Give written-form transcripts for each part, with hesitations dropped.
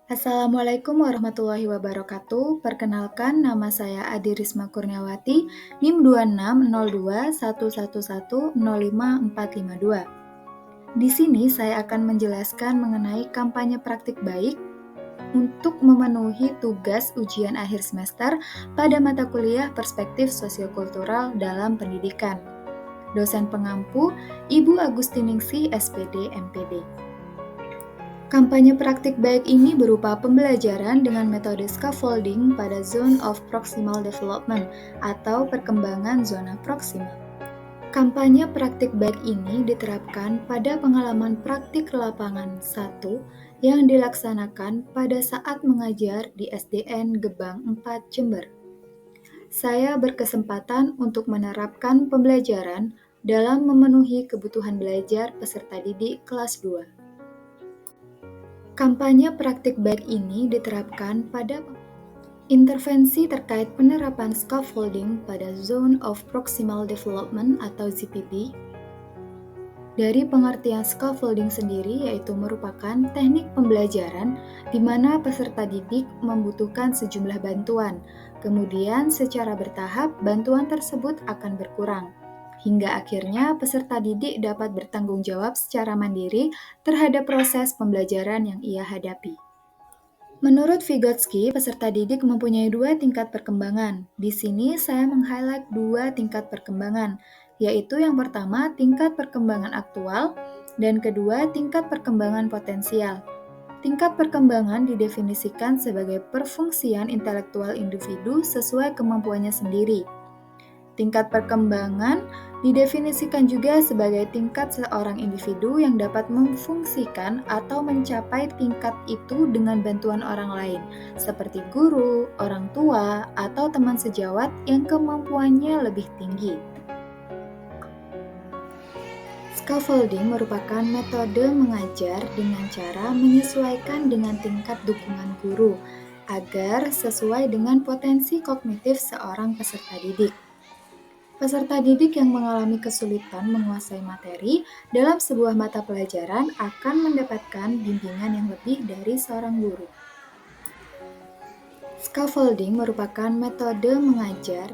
Assalamualaikum warahmatullahi wabarakatuh. Perkenalkan, nama saya Adi Risma Kurniawati, NIM 260211105452. Di sini saya akan menjelaskan mengenai kampanye praktik baik untuk memenuhi tugas ujian akhir semester pada mata kuliah Perspektif Sosiokultural dalam Pendidikan. Dosen pengampu, Ibu Agustiningsih, SPD, MPD. Kampanye praktik baik ini berupa pembelajaran dengan metode scaffolding pada Zone of Proximal Development atau perkembangan zona proksimal. Kampanye praktik baik ini diterapkan pada pengalaman praktik lapangan 1 yang dilaksanakan pada saat mengajar di SDN Gebang 4 Jember. Saya berkesempatan untuk menerapkan pembelajaran dalam memenuhi kebutuhan belajar peserta didik kelas 2. Kampanye praktik baik ini diterapkan pada intervensi terkait penerapan scaffolding pada Zone of Proximal Development atau ZPD. Dari pengertian scaffolding sendiri yaitu merupakan teknik pembelajaran di mana peserta didik membutuhkan sejumlah bantuan. Kemudian secara bertahap bantuan tersebut akan berkurang, hingga akhirnya peserta didik dapat bertanggung jawab secara mandiri terhadap proses pembelajaran yang ia hadapi. Menurut Vygotsky, peserta didik mempunyai 2 tingkat perkembangan. Di sini saya meng-highlight 2 tingkat perkembangan, yaitu yang pertama tingkat perkembangan aktual dan kedua tingkat perkembangan potensial. Tingkat perkembangan didefinisikan sebagai perfungsian intelektual individu sesuai kemampuannya sendiri. Tingkat perkembangan didefinisikan juga sebagai tingkat seorang individu yang dapat memfungsikan atau mencapai tingkat itu dengan bantuan orang lain, seperti guru, orang tua, atau teman sejawat yang kemampuannya lebih tinggi. Scaffolding merupakan metode mengajar dengan cara menyesuaikan dengan tingkat dukungan guru, agar sesuai dengan potensi kognitif seorang peserta didik. Peserta didik yang mengalami kesulitan menguasai materi dalam sebuah mata pelajaran akan mendapatkan bimbingan yang lebih dari seorang guru. Scaffolding merupakan metode mengajar.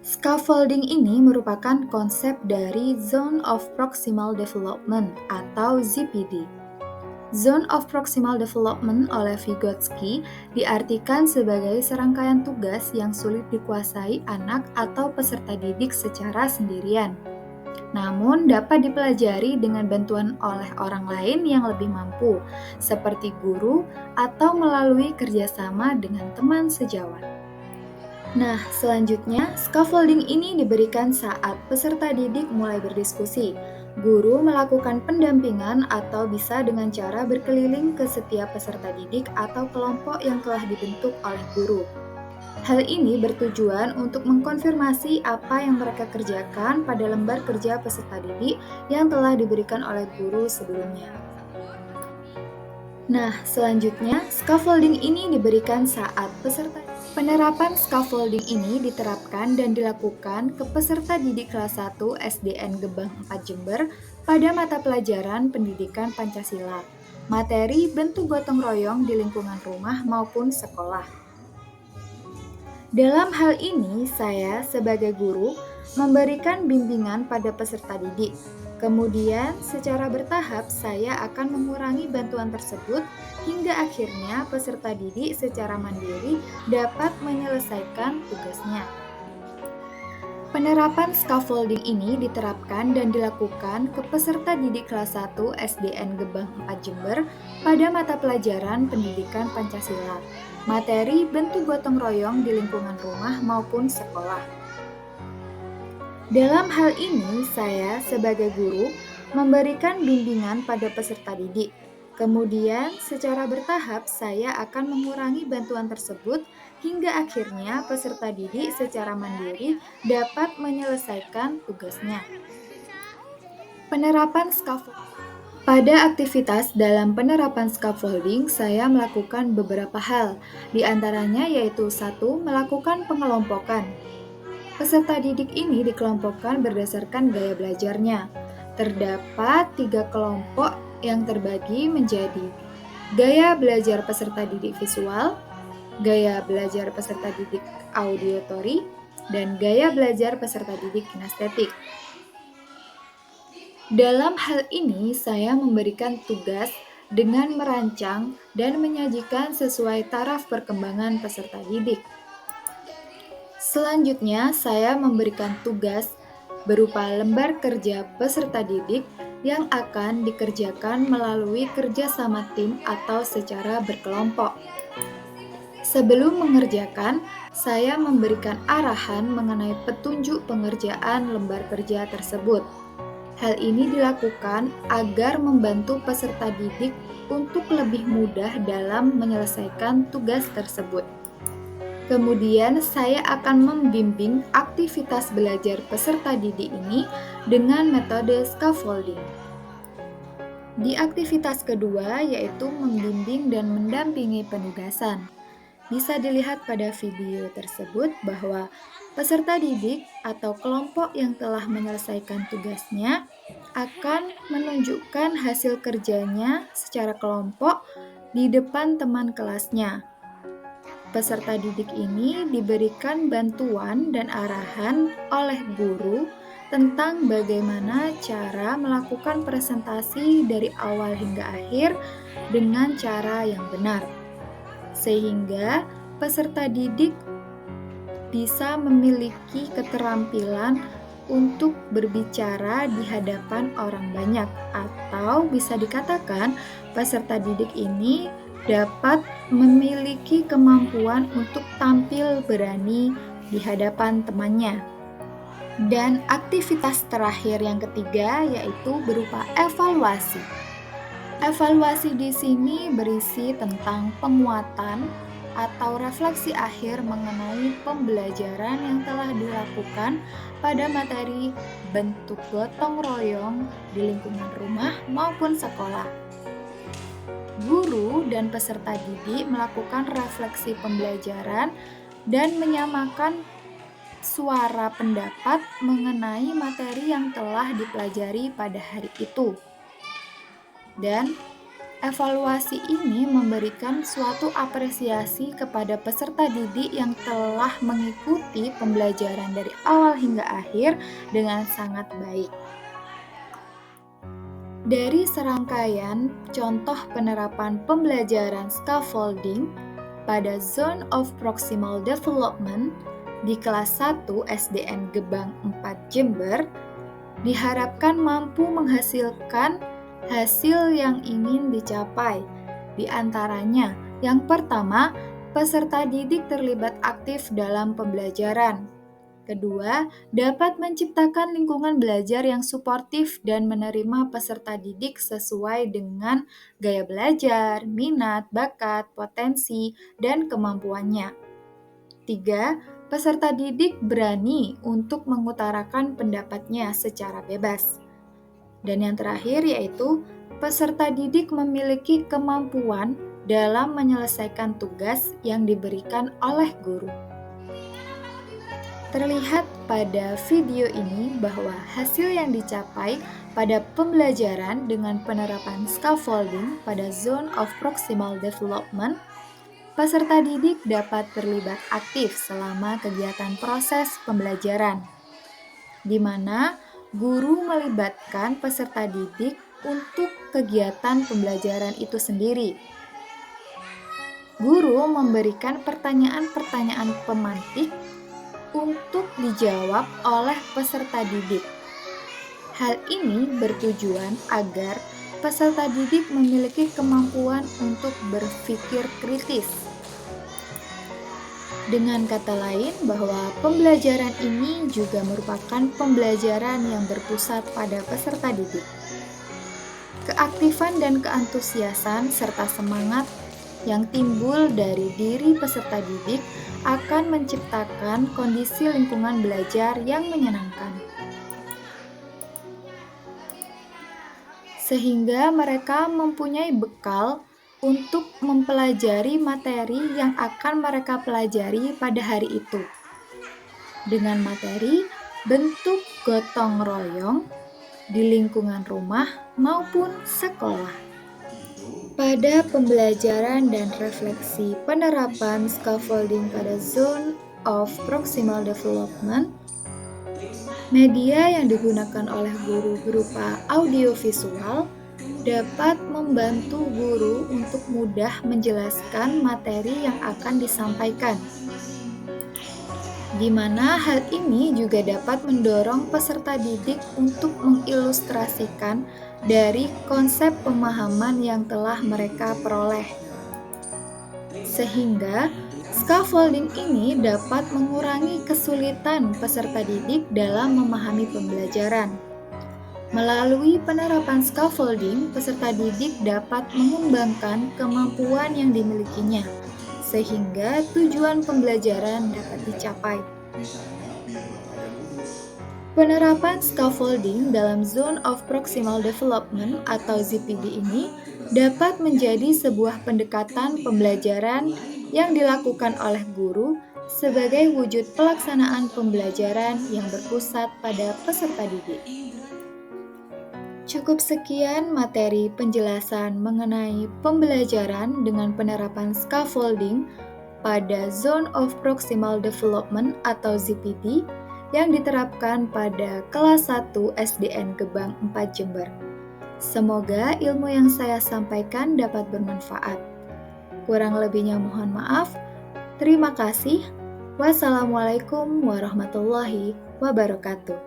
Scaffolding ini merupakan konsep dari Zone of Proximal Development atau ZPD. Zone of Proximal Development oleh Vygotsky diartikan sebagai serangkaian tugas yang sulit dikuasai anak atau peserta didik secara sendirian, namun dapat dipelajari dengan bantuan oleh orang lain yang lebih mampu, seperti guru atau melalui kerjasama dengan teman sejawat. Nah, selanjutnya, scaffolding ini diberikan saat peserta didik mulai berdiskusi. Guru melakukan pendampingan atau bisa dengan cara berkeliling ke setiap peserta didik atau kelompok yang telah dibentuk oleh guru. Hal ini bertujuan untuk mengkonfirmasi apa yang mereka kerjakan pada lembar kerja peserta didik yang telah diberikan oleh guru sebelumnya. Nah, selanjutnya, scaffolding ini diberikan saat penerapan scaffolding ini diterapkan dan dilakukan ke peserta didik kelas 1 SDN Gebang 4 Jember pada mata pelajaran Pendidikan Pancasila, materi bentuk gotong royong di lingkungan rumah maupun sekolah. Dalam hal ini, saya sebagai guru memberikan bimbingan pada peserta didik. Kemudian, secara bertahap saya akan mengurangi bantuan tersebut hingga akhirnya peserta didik secara mandiri dapat menyelesaikan tugasnya. Penerapan scaffolding ini diterapkan dan dilakukan ke peserta didik kelas 1 SDN Gebang 4 Jember pada mata pelajaran Pendidikan Pancasila, materi bentuk gotong royong di lingkungan rumah maupun sekolah. Dalam hal ini, saya sebagai guru memberikan bimbingan pada peserta didik. Kemudian, secara bertahap saya akan mengurangi bantuan tersebut hingga akhirnya peserta didik secara mandiri dapat menyelesaikan tugasnya. Penerapan scaffolding. Pada aktivitas dalam penerapan scaffolding, saya melakukan beberapa hal, di antaranya yaitu 1. Melakukan pengelompokan. Peserta didik ini dikelompokkan berdasarkan gaya belajarnya. Terdapat 3 kelompok yang terbagi menjadi gaya belajar peserta didik visual, gaya belajar peserta didik auditory, dan gaya belajar peserta didik kinestetik. Dalam hal ini, saya memberikan tugas dengan merancang dan menyajikan sesuai taraf perkembangan peserta didik. Selanjutnya, saya memberikan tugas berupa lembar kerja peserta didik yang akan dikerjakan melalui kerjasama tim atau secara berkelompok. Sebelum mengerjakan, saya memberikan arahan mengenai petunjuk pengerjaan lembar kerja tersebut. Hal ini dilakukan agar membantu peserta didik untuk lebih mudah dalam menyelesaikan tugas tersebut. Kemudian, saya akan membimbing aktivitas belajar peserta didik ini dengan metode scaffolding. Di aktivitas kedua, yaitu membimbing dan mendampingi penugasan. Bisa dilihat pada video tersebut bahwa peserta didik atau kelompok yang telah menyelesaikan tugasnya akan menunjukkan hasil kerjanya secara kelompok di depan teman kelasnya. Peserta didik ini diberikan bantuan dan arahan oleh guru tentang bagaimana cara melakukan presentasi dari awal hingga akhir dengan cara yang benar, sehingga peserta didik bisa memiliki keterampilan untuk berbicara di hadapan orang banyak, atau bisa dikatakan peserta didik ini dapat memiliki kemampuan untuk tampil berani di hadapan temannya. Dan aktivitas terakhir yang ketiga yaitu berupa evaluasi. Evaluasi di sini berisi tentang penguatan atau refleksi akhir mengenai pembelajaran yang telah dilakukan pada materi bentuk gotong royong di lingkungan rumah maupun sekolah. Guru dan peserta didik melakukan refleksi pembelajaran dan menyamakan suara pendapat mengenai materi yang telah dipelajari pada hari itu. Dan evaluasi ini memberikan suatu apresiasi kepada peserta didik yang telah mengikuti pembelajaran dari awal hingga akhir dengan sangat baik. Dari serangkaian contoh penerapan pembelajaran scaffolding pada Zone of Proximal Development di kelas 1 SDN Gebang 4 Jember, diharapkan mampu menghasilkan hasil yang ingin dicapai. Di antaranya, yang pertama, peserta didik terlibat aktif dalam pembelajaran. Kedua, dapat menciptakan lingkungan belajar yang suportif dan menerima peserta didik sesuai dengan gaya belajar, minat, bakat, potensi, dan kemampuannya. 3. Peserta didik berani untuk mengutarakan pendapatnya secara bebas. Dan yang terakhir yaitu peserta didik memiliki kemampuan dalam menyelesaikan tugas yang diberikan oleh guru. Terlihat pada video ini bahwa hasil yang dicapai pada pembelajaran dengan penerapan scaffolding pada Zone of Proximal Development, peserta didik dapat terlibat aktif selama kegiatan proses pembelajaran, di mana guru melibatkan peserta didik untuk kegiatan pembelajaran itu sendiri. Guru memberikan pertanyaan-pertanyaan pemantik untuk dijawab oleh peserta didik. Hal ini bertujuan agar peserta didik memiliki kemampuan untuk berpikir kritis. Dengan kata lain, bahwa pembelajaran ini juga merupakan pembelajaran yang berpusat pada peserta didik. Keaktifan dan keantusiasan serta semangat yang timbul dari diri peserta didik akan menciptakan kondisi lingkungan belajar yang menyenangkan, sehingga mereka mempunyai bekal untuk mempelajari materi yang akan mereka pelajari pada hari itu. Dengan materi bentuk gotong royong di lingkungan rumah maupun sekolah. Pada pembelajaran dan refleksi penerapan scaffolding pada zone of proximal development, media yang digunakan oleh guru berupa audiovisual dapat membantu guru untuk mudah menjelaskan materi yang akan disampaikan, di mana hal ini juga dapat mendorong peserta didik untuk mengilustrasikan dari konsep pemahaman yang telah mereka peroleh. Sehingga, scaffolding ini dapat mengurangi kesulitan peserta didik dalam memahami pembelajaran. Melalui penerapan scaffolding, peserta didik dapat mengembangkan kemampuan yang dimilikinya, sehingga tujuan pembelajaran dapat dicapai. Penerapan scaffolding dalam Zone of Proximal Development atau ZPD ini dapat menjadi sebuah pendekatan pembelajaran yang dilakukan oleh guru sebagai wujud pelaksanaan pembelajaran yang berpusat pada peserta didik. Cukup sekian materi penjelasan mengenai pembelajaran dengan penerapan scaffolding pada Zone of Proximal Development atau ZPD yang diterapkan pada kelas 1 SDN Gebang 4 Jember. Semoga ilmu yang saya sampaikan dapat bermanfaat. Kurang lebihnya mohon maaf. Terima kasih. Wassalamualaikum warahmatullahi wabarakatuh.